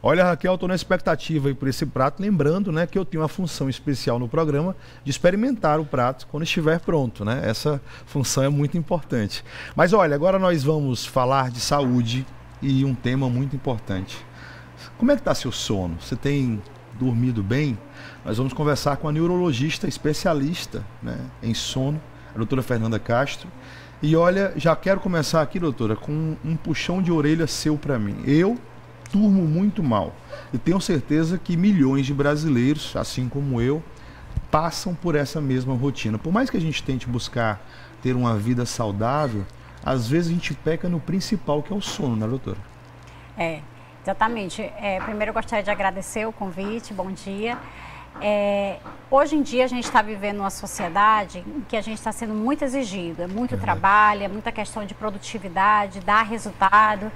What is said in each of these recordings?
Olha, Raquel, estou na expectativa aí por esse prato, lembrando, né, que eu tenho uma função especial no programa de experimentar o prato quando estiver pronto, né? Essa função é muito importante. Mas olha, agora nós vamos falar de saúde e um tema muito importante. Como é que está seu sono? Você tem dormido bem? Nós vamos conversar com a neurologista especialista, né, em sono, a doutora Fernanda Castro. E olha, já quero começar aqui, doutora, com um puxão de orelha seu para mim. Eu durmo muito mal e tenho certeza que milhões de brasileiros, assim como eu, passam por essa mesma rotina. Por mais que a gente tente buscar ter uma vida saudável, às vezes a gente peca no principal, que é o sono, né, doutora? Exatamente. Primeiro eu gostaria de agradecer o convite, bom dia. Hoje em dia a gente está vivendo uma sociedade em que a gente está sendo muito exigido, é muito trabalho, é muita questão de produtividade, dar resultado,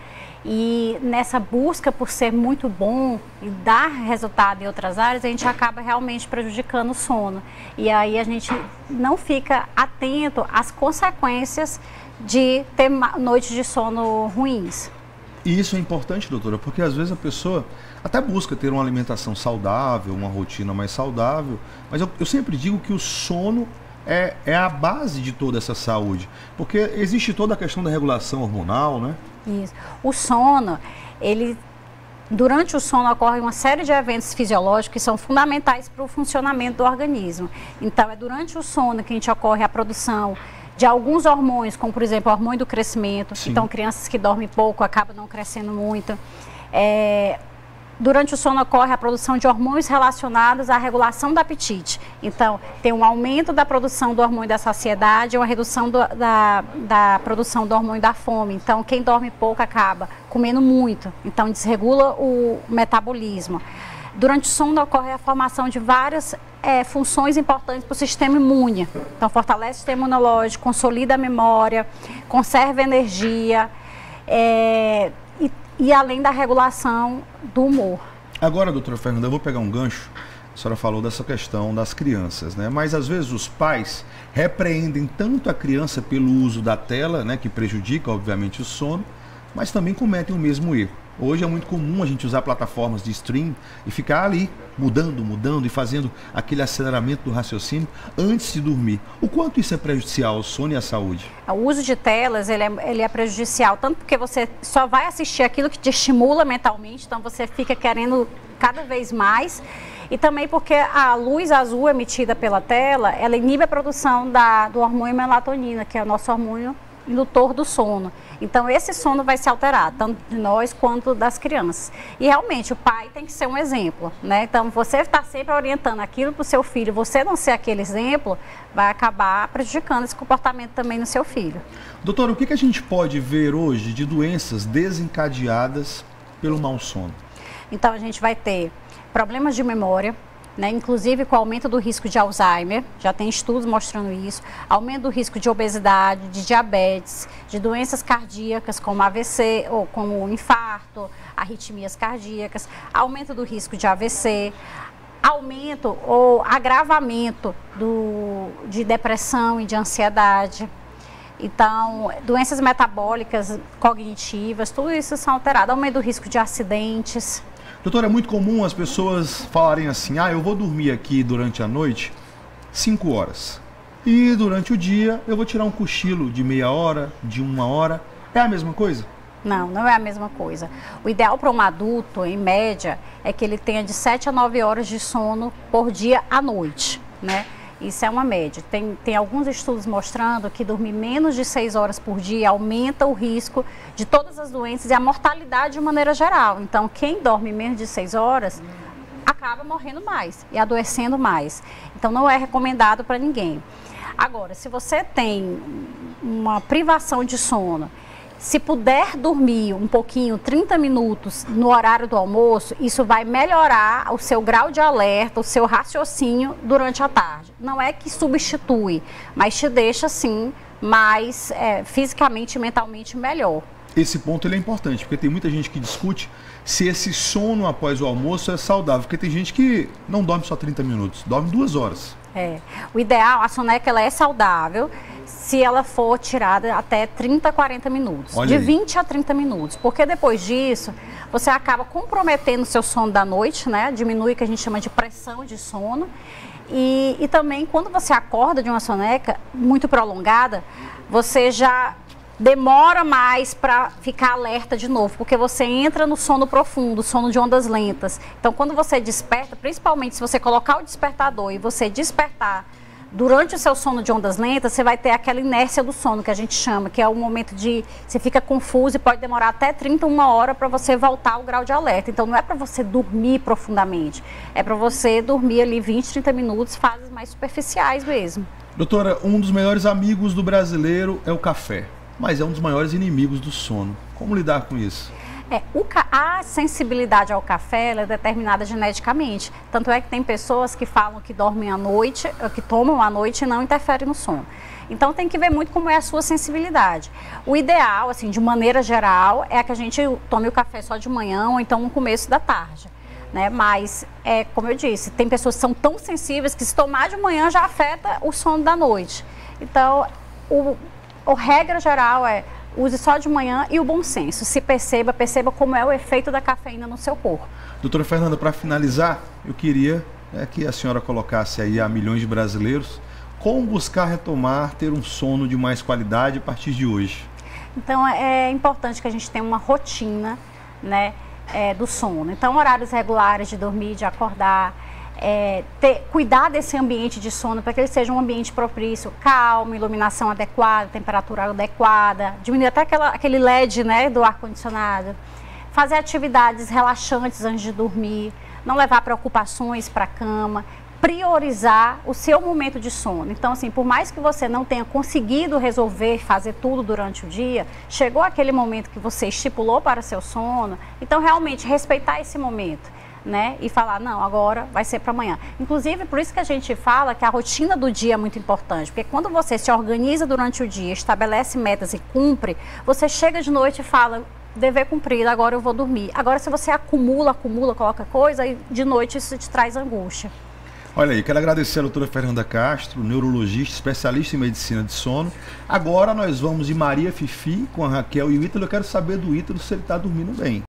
e nessa busca por ser muito bom e dar resultado em outras áreas, a gente acaba realmente prejudicando o sono, e aí a gente não fica atento às consequências de ter noites de sono ruins. E isso é importante, doutora, porque às vezes a pessoa até busca ter uma alimentação saudável, uma rotina mais saudável, mas eu sempre digo que o sono é a base de toda essa saúde, porque existe toda a questão da regulação hormonal, né? Isso. O sono, durante o sono ocorre uma série de eventos fisiológicos que são fundamentais para o funcionamento do organismo. Então, é durante o sono que a gente ocorre a produção de alguns hormônios, como por exemplo o hormônio do crescimento. Sim. Então crianças que dormem pouco acabam não crescendo muito. Durante o sono ocorre a produção de hormônios relacionados à regulação do apetite. Então tem um aumento da produção do hormônio da saciedade e uma redução da produção do hormônio da fome. Então quem dorme pouco acaba comendo muito, então desregula o metabolismo. Durante o sono ocorre a formação de várias funções importantes para o sistema imune. Então fortalece o sistema imunológico, consolida a memória, conserva a energia e além da regulação do humor. Agora, doutora Fernanda, eu vou pegar um gancho. A senhora falou dessa questão das crianças, né? Mas às vezes os pais repreendem tanto a criança pelo uso da tela, né, que prejudica obviamente o sono, mas também cometem o mesmo erro. Hoje é muito comum a gente usar plataformas de stream e ficar ali mudando e fazendo aquele aceleramento do raciocínio antes de dormir. O quanto isso é prejudicial ao sono e à saúde? O uso de telas, ele é prejudicial, tanto porque você só vai assistir aquilo que te estimula mentalmente, então você fica querendo cada vez mais, e também porque a luz azul emitida pela tela, ela inibe a produção do hormônio melatonina, que é o nosso hormônio indutor do sono. Então esse sono vai se alterar, tanto de nós quanto das crianças. E realmente o pai tem que ser um exemplo, né? Então você está sempre orientando aquilo para o seu filho, você não ser aquele exemplo, vai acabar prejudicando esse comportamento também no seu filho. Doutora, o que a gente pode ver hoje de doenças desencadeadas pelo mau sono? Então a gente vai ter problemas de memória, né, inclusive com o aumento do risco de Alzheimer, já tem estudos mostrando isso, aumento do risco de obesidade, de diabetes, de doenças cardíacas como AVC ou como infarto, arritmias cardíacas, aumento do risco de AVC, aumento ou agravamento de depressão e de ansiedade. Então, doenças metabólicas, cognitivas, tudo isso são alterados, aumento do risco de acidentes. Doutora, é muito comum as pessoas falarem assim, eu vou dormir aqui durante a noite 5 horas e durante o dia eu vou tirar um cochilo de meia hora, de 1 hora. É a mesma coisa? Não, não é a mesma coisa. O ideal para um adulto, em média, é que ele tenha de 7 a 9 horas de sono por dia à noite, né? Isso é uma média. Tem alguns estudos mostrando que dormir menos de 6 horas por dia aumenta o risco de todas as doenças e a mortalidade de maneira geral. Então, quem dorme menos de 6 horas acaba morrendo mais e adoecendo mais. Então, não é recomendado para ninguém. Agora, se você tem uma privação de sono, se puder dormir um pouquinho, 30 minutos no horário do almoço, isso vai melhorar o seu grau de alerta, o seu raciocínio durante a tarde. Não é que substitui, mas te deixa, sim, mais fisicamente e mentalmente melhor. Esse ponto ele é importante, porque tem muita gente que discute se esse sono após o almoço é saudável, porque tem gente que não dorme só 30 minutos, dorme 2 horas. O ideal, a soneca ela é saudável se ela for tirada até 30, 40 minutos, Olha de aí. 20 a 30 minutos, porque depois disso você acaba comprometendo o seu sono da noite, né? Diminui o que a gente chama de pressão de sono. E também quando você acorda de uma soneca muito prolongada, você já demora mais para ficar alerta de novo, porque você entra no sono profundo, sono de ondas lentas. Então, quando você desperta, principalmente se você colocar o despertador e você despertar durante o seu sono de ondas lentas, você vai ter aquela inércia do sono que a gente chama, que é o momento de você fica confuso e pode demorar até 31 horas para você voltar ao grau de alerta. Então, não é para você dormir profundamente, é para você dormir ali 20, 30 minutos, fases mais superficiais mesmo. Doutora, um dos melhores amigos do brasileiro é o café, mas é um dos maiores inimigos do sono. Como lidar com isso? A sensibilidade ao café ela é determinada geneticamente. Tanto é que tem pessoas que falam que dormem à noite, que tomam à noite e não interferem no sono. Então tem que ver muito como é a sua sensibilidade. O ideal, assim, de maneira geral, é que a gente tome o café só de manhã ou então no começo da tarde. Né? Mas, como eu disse, tem pessoas que são tão sensíveis que se tomar de manhã já afeta o sono da noite. Então, a regra geral é use só de manhã e o bom senso. Se perceba como é o efeito da cafeína no seu corpo. Doutora Fernanda, para finalizar, eu queria que a senhora colocasse aí a milhões de brasileiros como buscar retomar, ter um sono de mais qualidade a partir de hoje. Então, é importante que a gente tenha uma rotina, né, do sono. Então, horários regulares de dormir, de acordar, cuidar desse ambiente de sono para que ele seja um ambiente propício, calmo, iluminação adequada, temperatura adequada, diminuir até aquele LED, né, do ar-condicionado, fazer atividades relaxantes antes de dormir, não levar preocupações para a cama, priorizar o seu momento de sono. Então, assim, por mais que você não tenha conseguido resolver, fazer tudo durante o dia, chegou aquele momento que você estipulou para seu sono, então realmente respeitar esse momento. Né? E falar, não, agora vai ser para amanhã. Inclusive, por isso que a gente fala que a rotina do dia é muito importante, porque quando você se organiza durante o dia, estabelece metas e cumpre, você chega de noite e fala, dever cumprido, agora eu vou dormir. Agora, se você acumula, coloca coisa, e de noite isso te traz angústia. Olha aí, quero agradecer a doutora Fernanda Castro, neurologista, especialista em medicina de sono. Agora nós vamos de Maria Fifi com a Raquel e o Ítalo. Eu quero saber do Ítalo se ele está dormindo bem.